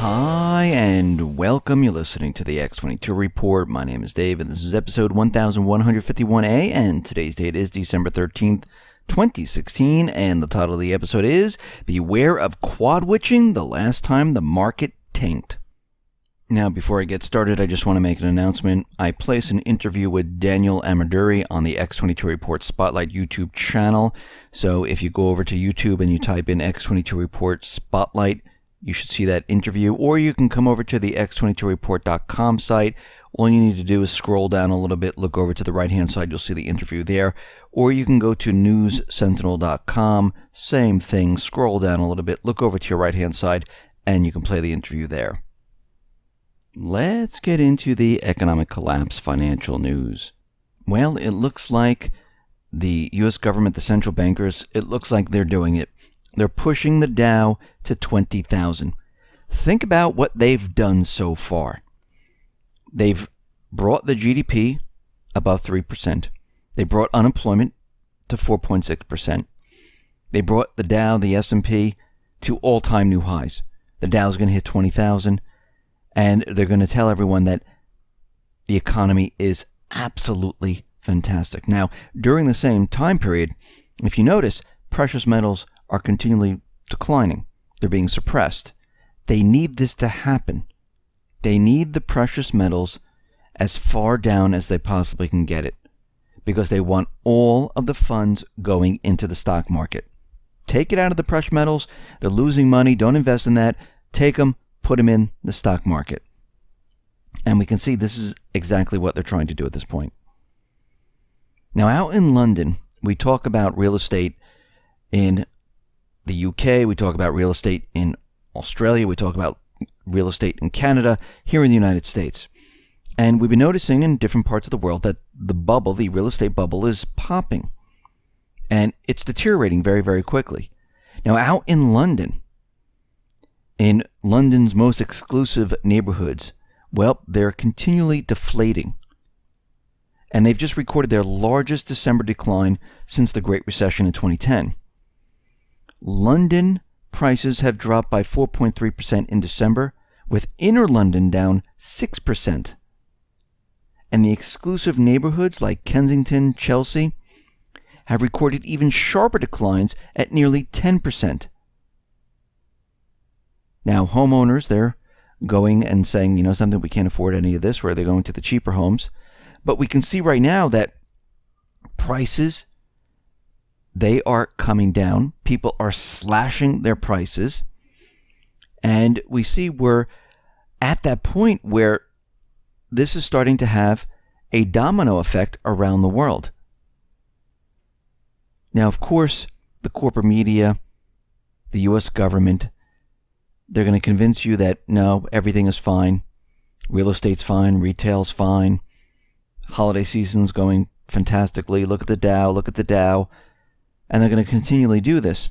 Hi, and welcome. You're listening to the X22 Report. My name is Dave, and this is episode 1151A, and today's date is December 13th, 2016, and the title of the episode is Beware of Quad Witching, the last time the market tanked. Now, before I get started, I just want to make an announcement. I placed an interview with Daniel Amaduri on the X22 Report Spotlight YouTube channel. So if you go over to YouTube and you type in X22 Report Spotlight, you should see that interview. Or you can come over to the X22Report.com site. All you need to do is scroll down a little bit, look over to the right-hand side, you'll see the interview there. Or you can go to NewsSentinel.com, same thing, scroll down a little bit, look over to your right-hand side, and you can play the interview there. Let's get into the economic collapse financial news. Well, it looks like the U.S. government, the central bankers, it looks like they're doing it. They're pushing the Dow to 20,000. Think about what they've done so far. They've brought the GDP above 3%. They brought unemployment to 4.6%. They brought the Dow, the S&P, to all-time new highs. The Dow's going to hit 20,000. And they're going to tell everyone that the economy is absolutely fantastic. Now, during the same time period, if you notice, precious metals are continually declining. They're being suppressed. They need this to happen. They need the precious metals as far down as they possibly can get it, because they want all of the funds going into the stock market. Take it out of the precious metals. They're losing money. Don't invest in that. Take them. Put them in the stock market. And we can see this is exactly what they're trying to do at this point. Now, out in London, we talk about real estate in the UK, we talk about real estate in Australia, we talk about real estate in Canada, here in the United States. And we've been noticing in different parts of the world that the bubble, the real estate bubble, is popping. And it's deteriorating very, very quickly. Now, out in London, in London's most exclusive neighborhoods, well, they're continually deflating. And they've just recorded their largest December decline since the Great Recession in 2010. London prices have dropped by 4.3% in December, with inner London down 6%. And the exclusive neighborhoods like Kensington, Chelsea, have recorded even sharper declines at nearly 10%. Now, homeowners, they're going and saying, something, we can't afford any of this, where they're going to the cheaper homes. But we can see right now that prices, they are coming down. People are slashing their prices. And we see we're at that point where this is starting to have a domino effect around the world. Now, of course, the corporate media, the U.S. government, they're going to convince you that, no, everything is fine. Real estate's fine. Retail's fine. Holiday season's going fantastically. Look at the Dow. Look at the Dow. And they're going to continually do this.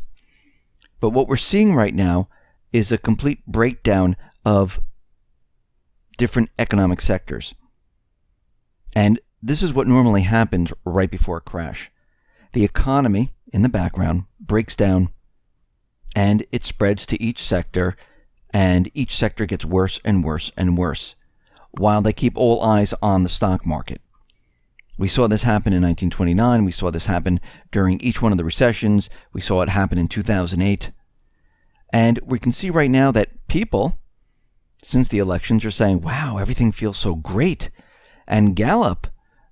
But what we're seeing right now is a complete breakdown of different economic sectors. And this is what normally happens right before a crash. The economy, in the background, breaks down, and it spreads to each sector, and each sector gets worse and worse and worse, while they keep all eyes on the stock market. We saw this happen in 1929. We saw this happen during each one of the recessions. We saw it happen in 2008. And we can see right now that people, since the elections, are saying, wow, everything feels so great. And Gallup,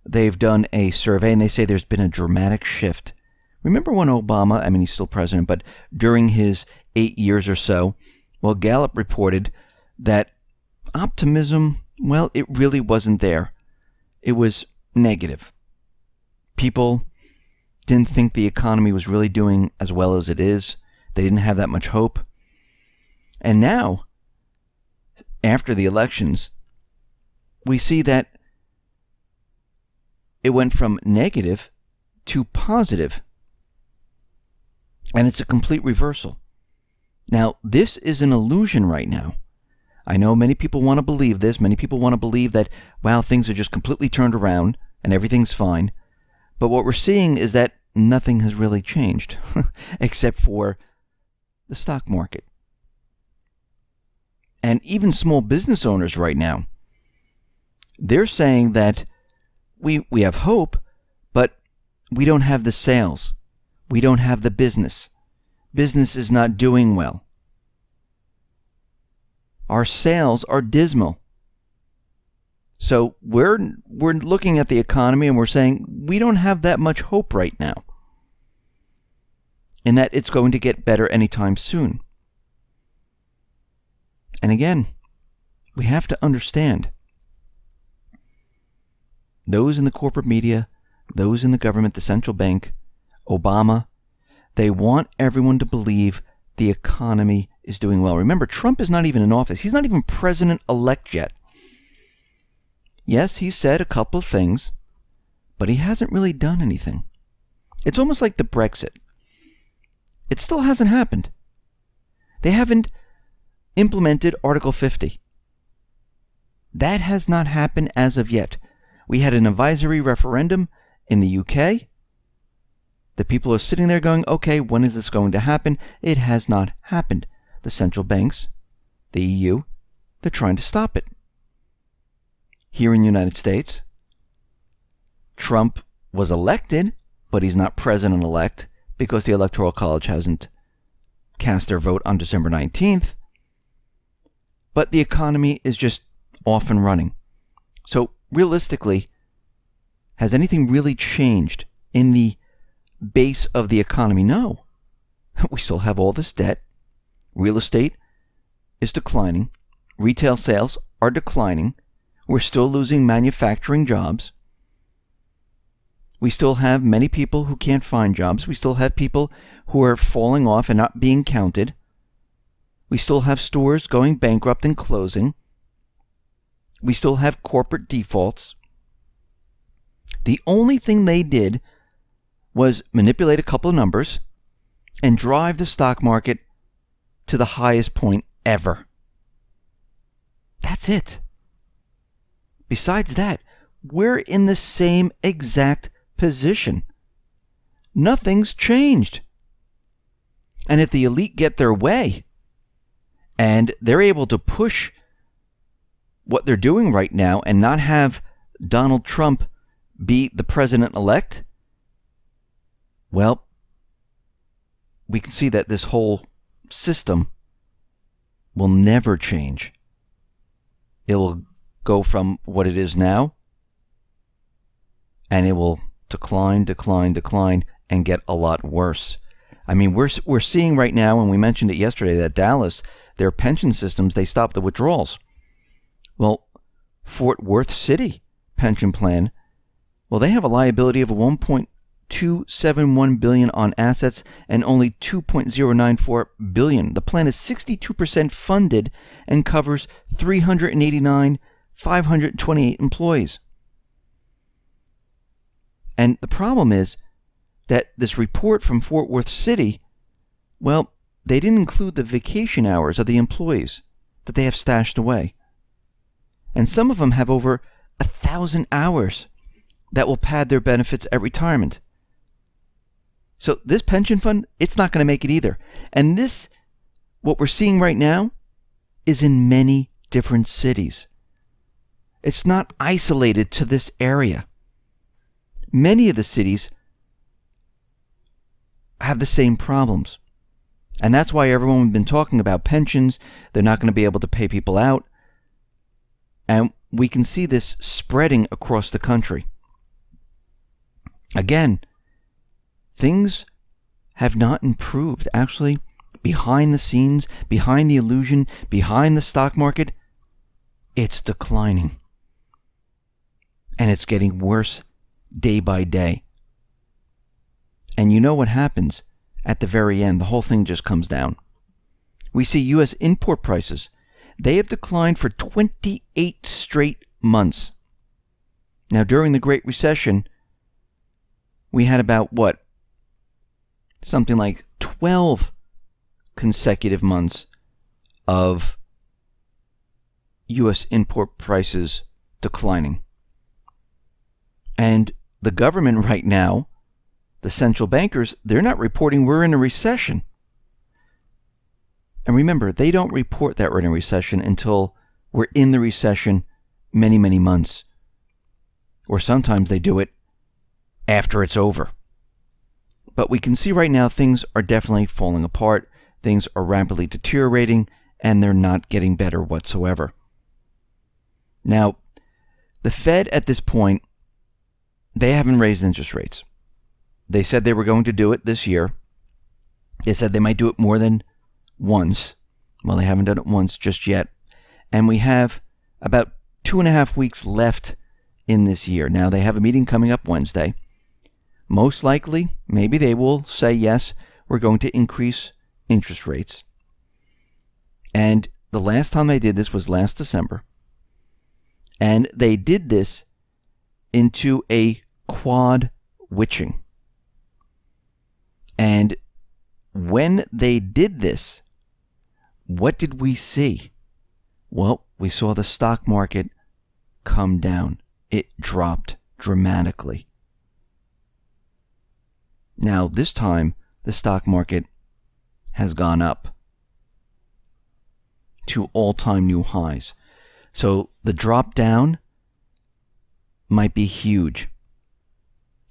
they've done a survey, and they say there's been a dramatic shift. Remember when Obama, he's still president, but during his 8 years or so, well, Gallup reported that optimism, well, it really wasn't there. It was negative. People didn't think the economy was really doing as well as it is. They didn't have that much hope. And now, after the elections, we see that it went from negative to positive. And it's a complete reversal. Now, this is an illusion right now. I know many people want to believe this. Many people want to believe that, wow, things are just completely turned around and everything's fine. But what we're seeing is that nothing has really changed except for the stock market. And even small business owners right now, they're saying that we have hope, but we don't have the sales. We don't have the business. Business is not doing well. Our sales are dismal. So we're looking at the economy and we're saying we don't have that much hope right now, and that it's going to get better anytime soon. And again, we have to understand, those in the corporate media, those in the government, the central bank, Obama, they want everyone to believe the economy is doing well. Remember, Trump is not even in office. He's not even president-elect yet. Yes, he said a couple of things, but he hasn't really done anything. It's almost like the Brexit. It still hasn't happened. They haven't implemented Article 50. That has not happened as of yet. We had an advisory referendum in the UK. The people are sitting there going, okay, when is this going to happen? It has not happened. The central banks, the EU, they're trying to stop it. Here in the United States, Trump was elected, but he's not president-elect because the Electoral College hasn't cast their vote on December 19th. But the economy is just off and running. So realistically, has anything really changed in the base of the economy? No. We still have all this debt. Real estate is declining. Retail sales are declining. We're still losing manufacturing jobs. We still have many people who can't find jobs. We still have people who are falling off and not being counted. We still have stores going bankrupt and closing. We still have corporate defaults. The only thing they did was manipulate a couple of numbers and drive the stock market to the highest point ever. That's it. Besides that, we're in the same exact position. Nothing's changed. And if the elite get their way, and they're able to push what they're doing right now and not have Donald Trump be the president-elect, well, we can see that this whole system will never change. It will go from what it is now, and it will decline, and get a lot worse. I mean, we're seeing right now, and we mentioned it yesterday, that Dallas, their pension systems, they stopped the withdrawals. Well, Fort Worth City pension plan, well, they have a liability of $1.271 billion on assets and only $2.094 billion. The plan is 62% funded and covers 528 employees. And the problem is that this report from Fort Worth City, well, they didn't include the vacation hours of the employees that they have stashed away. And some of them have over 1,000 hours that will pad their benefits at retirement. So this pension fund, it's not going to make it either. And this, what we're seeing right now, is in many different cities. It's not isolated to this area. Many of the cities have the same problems. And that's why everyone has been talking about pensions. They're not going to be able to pay people out. And we can see this spreading across the country. Again, things have not improved. Actually, behind the scenes, behind the illusion, behind the stock market, it's declining. And it's getting worse day by day. And you know what happens at the very end? The whole thing just comes down. We see U.S. import prices. They have declined for 28 straight months. Now, during the Great Recession, we had about, something like 12 consecutive months of U.S. import prices declining. And the government right now, the central bankers, they're not reporting we're in a recession. And And remember, they don't report that we're in a recession until we're in the recession many, many months. Or sometimes they do it after it's over. But we can see right now things are definitely falling apart. Things are rapidly deteriorating, and they're not getting better whatsoever. Now, the Fed at this point, they haven't raised interest rates. They said they were going to do it this year. They said they might do it more than once. Well, they haven't done it once just yet. And we have about 2.5 weeks left in this year. Now, they have a meeting coming up Wednesday. Most likely, maybe they will say, yes, we're going to increase interest rates. And the last time they did this was last December. And they did this into a quad witching. And when they did this, what did we see? Well, we saw the stock market come down. It dropped dramatically. Now, this time, the stock market has gone up to all-time new highs. So the drop down might be huge.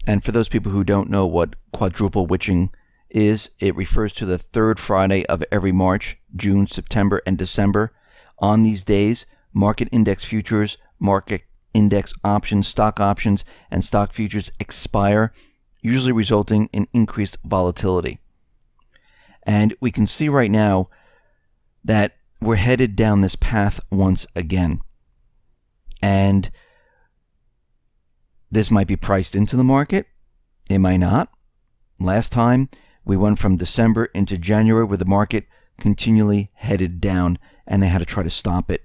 And for those people who don't know what quadruple witching is, it refers to the third Friday of every March, June, September, and December. On these days, market index futures, market index options, stock options, and stock futures expire, usually resulting in increased volatility. And we can see right now that we're headed down this path once again. And this might be priced into the market. It might not. Last time, we went from December into January where the market continually headed down, and they had to try to stop it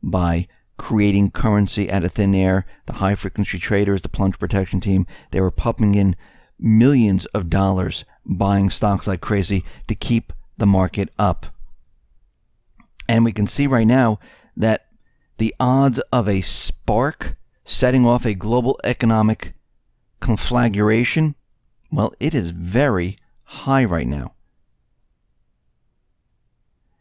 by creating currency out of thin air. The high-frequency traders, the plunge protection team, they were pumping in millions of dollars buying stocks like crazy to keep the market up. And we can see right now that the odds of a spark setting off a global economic conflagration, well, it is very high right now.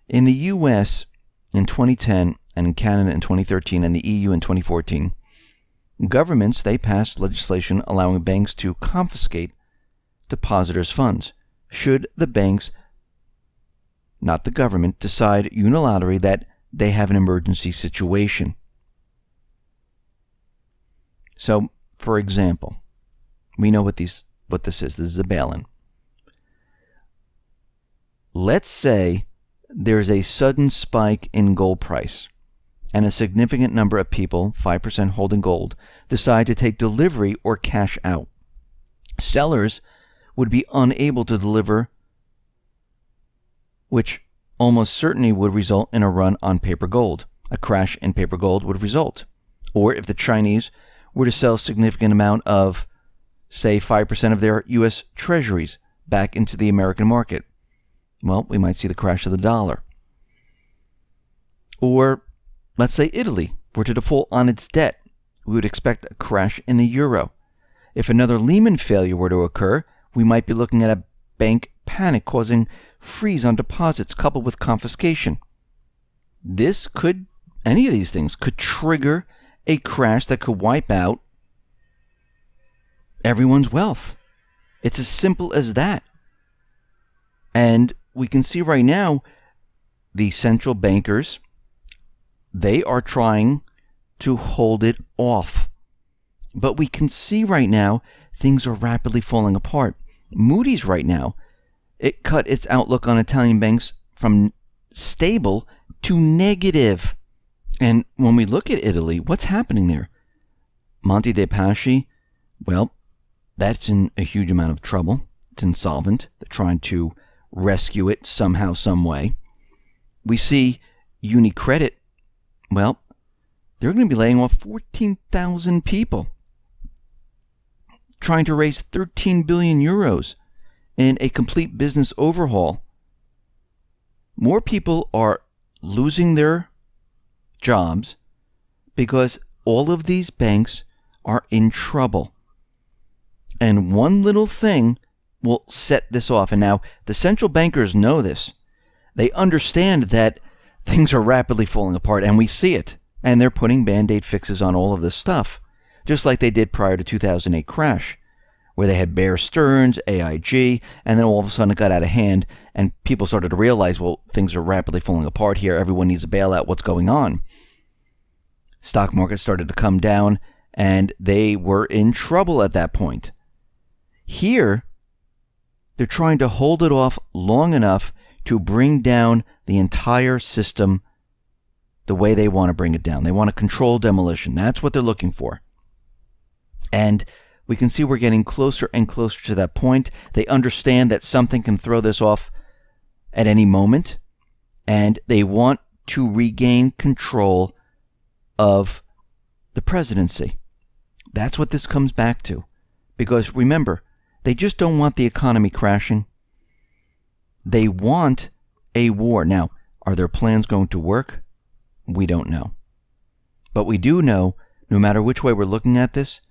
In the U.S. in 2010 and in Canada in 2013 and the EU in 2014, governments, they passed legislation allowing banks to confiscate depositors' funds should the banks, not the government, decide unilaterally that they have an emergency situation. So, for example, we know what this is. This is a bail-in. Let's say there's a sudden spike in gold price, and a significant number of people, 5% holding gold, decide to take delivery or cash out. Sellers would be unable to deliver, which almost certainly would result in a run on paper gold. A crash in paper gold would result. Or if the Chinese were to sell a significant amount of, say, 5% of their U.S. treasuries back into the American market, well, we might see the crash of the dollar. Or, let's say Italy were to default on its debt, we would expect a crash in the euro. If another Lehman failure were to occur, we might be looking at a bank panic causing freeze on deposits coupled with confiscation. Any of these things could trigger a crash that could wipe out everyone's wealth. It's as simple as that. And we can see right now the central bankers, they are trying to hold it off. But we can see right now things are rapidly falling apart. Moody's right now, it cut its outlook on Italian banks from stable to negative. And when we look at Italy, what's happening there? Monte dei Paschi, well, that's in a huge amount of trouble. It's insolvent. They're trying to rescue it somehow, some way. We see Unicredit, well, they're going to be laying off 14,000 people, trying to raise 13 billion euros in a complete business overhaul. More people are losing their jobs because all of these banks are in trouble. And one little thing will set this off. And now the central bankers know this. They understand that things are rapidly falling apart, and we see it. And they're putting Band-Aid fixes on all of this stuff, just like they did prior to 2008 crash, where they had Bear Stearns, AIG, and then all of a sudden it got out of hand, and people started to realize, well, things are rapidly falling apart here. Everyone needs a bailout. What's going on? Stock market started to come down, and they were in trouble at that point. Here, they're trying to hold it off long enough to bring down the entire system the way they want to bring it down. They want to control demolition. That's what they're looking for. And we can see we're getting closer and closer to that point. They understand that something can throw this off at any moment, and they want to regain control of the presidency. That's what this comes back to. Because remember, they just don't want the economy crashing. They want a war. Now, are their plans going to work? We don't know. But we do know, no matter which way we're looking at this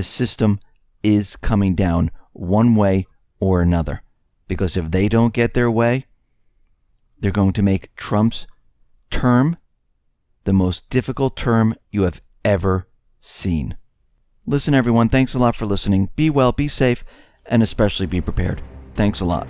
system is coming down one way or another. Because if they don't get their way, they're going to make Trump's term the most difficult term you have ever seen. Listen, everyone, thanks a lot for listening. Be well, be safe, and especially be prepared. Thanks a lot.